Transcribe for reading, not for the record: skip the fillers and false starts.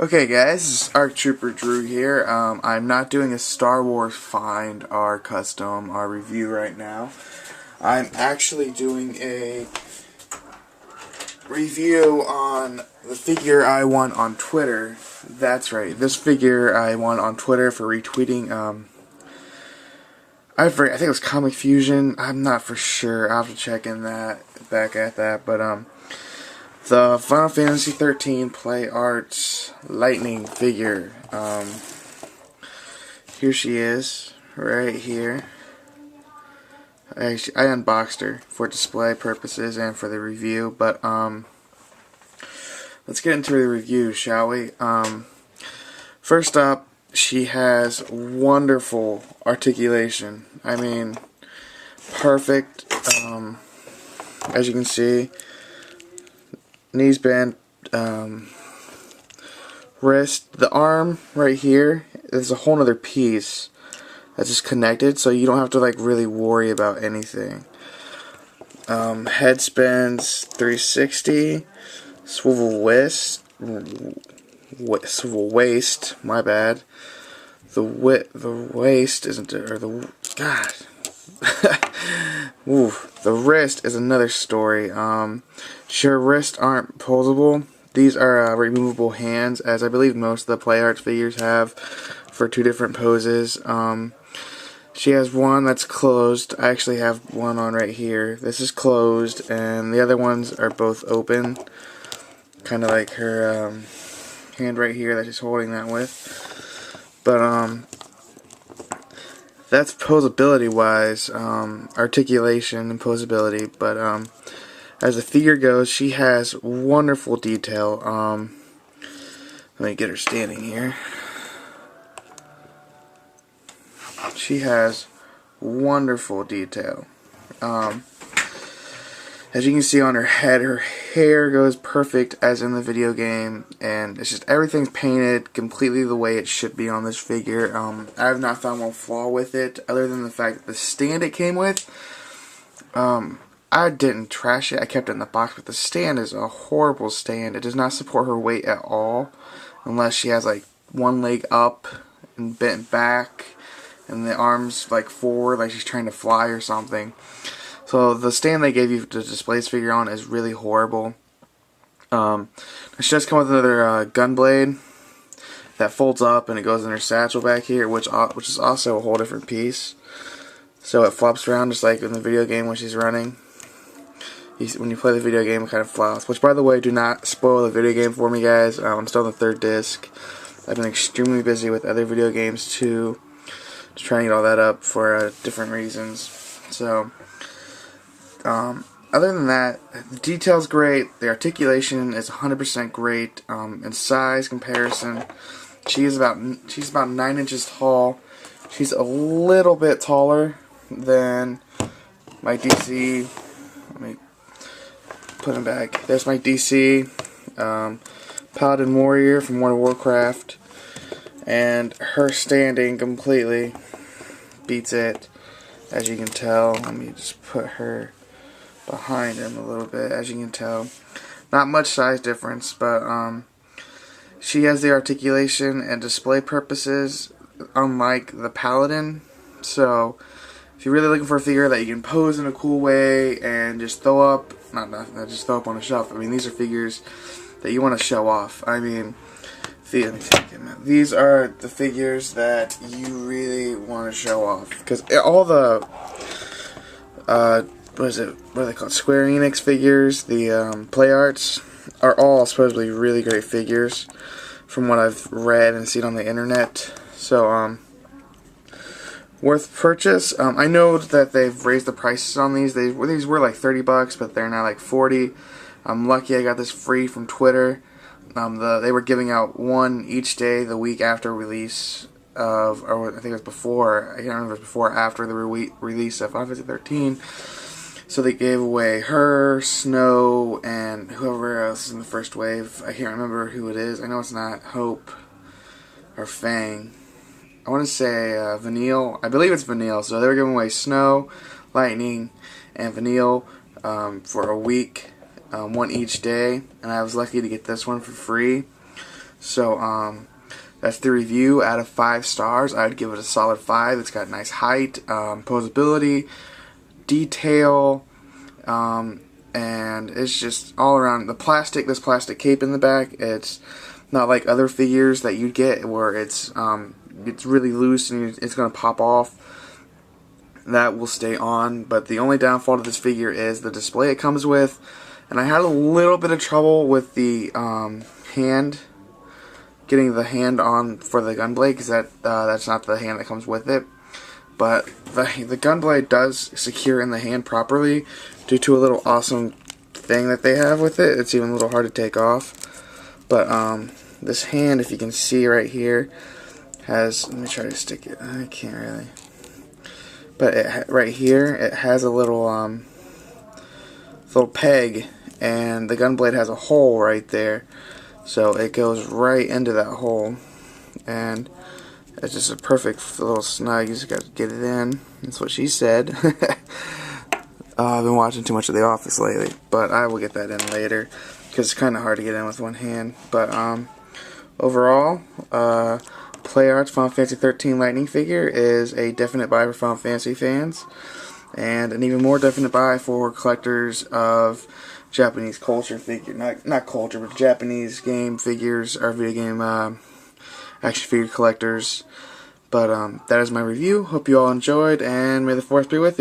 Okay guys, this is ARC Trooper Drew here. I'm not doing a Star Wars Find our custom, our review right now. I'm actually doing a review on the figure I won on Twitter. That's right, this figure I won on Twitter for retweeting, I think it was Comic Fusion. I'm not for sure. I'll have to check in back at that, but the Final Fantasy 13 Play Arts Lightning figure. Here she is, right here. I unboxed her for display purposes and for the review, but let's get into the review, shall we? First up, she has wonderful articulation. I mean, perfect. As you can see, knees bent, wrist, the arm right here, there's a whole other piece that's just connected, so you don't have to like really worry about anything. Head spins 360, swivel waist, my bad. The waist isn't, or the, God. Ooh, the wrist is another story. Her wrists aren't posable. These are removable hands, as I believe most of the Play Arts figures have for two different poses. She has one that's closed. I actually have one on right here. This is closed, and the other ones are both open. Kind of like her hand right here that she's holding that with. But that's posability wise, articulation and posability. But as the figure goes, she has wonderful detail. Let me get her standing here. She has wonderful detail. As you can see on her head, her hair goes perfect as in the video game, and it's just everything's painted completely the way it should be on this figure. I have not found one flaw with it, other than the fact that the stand it came with, I didn't trash it, I kept it in the box, but the stand is a horrible stand. It does not support her weight at all, unless she has like one leg up and bent back, and the arms like forward, like she's trying to fly or something. So the stand they gave you to display this figure on is really horrible. She does come with another gun blade that folds up and it goes in her satchel back here, which is also a whole different piece. So it flops around just like in the video game when she's running. When you play the video game, it kind of flops. Which, by the way, do not spoil the video game for me, guys. I'm still on the 3rd disc. I've been extremely busy with other video games too, just trying to get all that up for different reasons. So. Other than that, the detail's great, the articulation is 100% great, in size comparison, she's about 9 inches tall. She's a little bit taller than my DC. Let me put him back. There's my DC, Paladin Warrior from World of Warcraft, and her standing completely beats it, as you can tell. Let me just put her behind him a little bit, as you can tell. Not much size difference, but she has the articulation and display purposes unlike the Paladin. So if you're really looking for a figure that you can pose in a cool way and just throw up, not just throw up on a shelf. I mean, these are figures that you want to show off. I mean, these are the figures that you really want to show off, because all the what are they called? Square Enix figures, the Play Arts, are all supposedly really great figures from what I've read and seen on the internet. So, worth purchase. I know that they've raised the prices on these. These were like $30, but they're now like $40. I'm lucky I got this free from Twitter. They were giving out one each day the week after release of, or I think it was before, I can't remember if it was before or after the release of Final Fantasy 13. So they gave away her, Snow, and whoever else is in the first wave. I can't remember who it is. I know it's not Hope or Fang. I want to say Vanille. I believe it's Vanille. So they were giving away Snow, Lightning, and Vanille for a week, one each day. And I was lucky to get this one for free. So that's the review. Out of 5 stars, I'd give it a solid 5. It's got nice height, posability, detail, and it's just all around. This plastic cape in the back, it's not like other figures that you'd get where it's really loose and it's going to pop off. That will stay on, but the only downfall to this figure is the display it comes with, and I had a little bit of trouble with the getting the hand on for the Gunblade, because that's not the hand that comes with it. But the Gunblade does secure in the hand properly due to a little awesome thing that they have with it. It's even a little hard to take off. But this hand, if you can see right here, has, let me try to stick it. I can't really. But right here, it has a little peg, and the Gunblade has a hole right there. So it goes right into that hole, and it's just a perfect little snug. You just got to get it in. That's what she said. I've been watching too much of The Office lately, but I will get that in later because it's kind of hard to get in with one hand. But overall, PlayArt's Final Fantasy 13 Lightning figure is a definite buy for Final Fantasy fans, and an even more definite buy for collectors of Japanese culture figure, not culture, but Japanese game figures or video game action figure collectors. But that is my review. Hope you all enjoyed, and may the force be with you.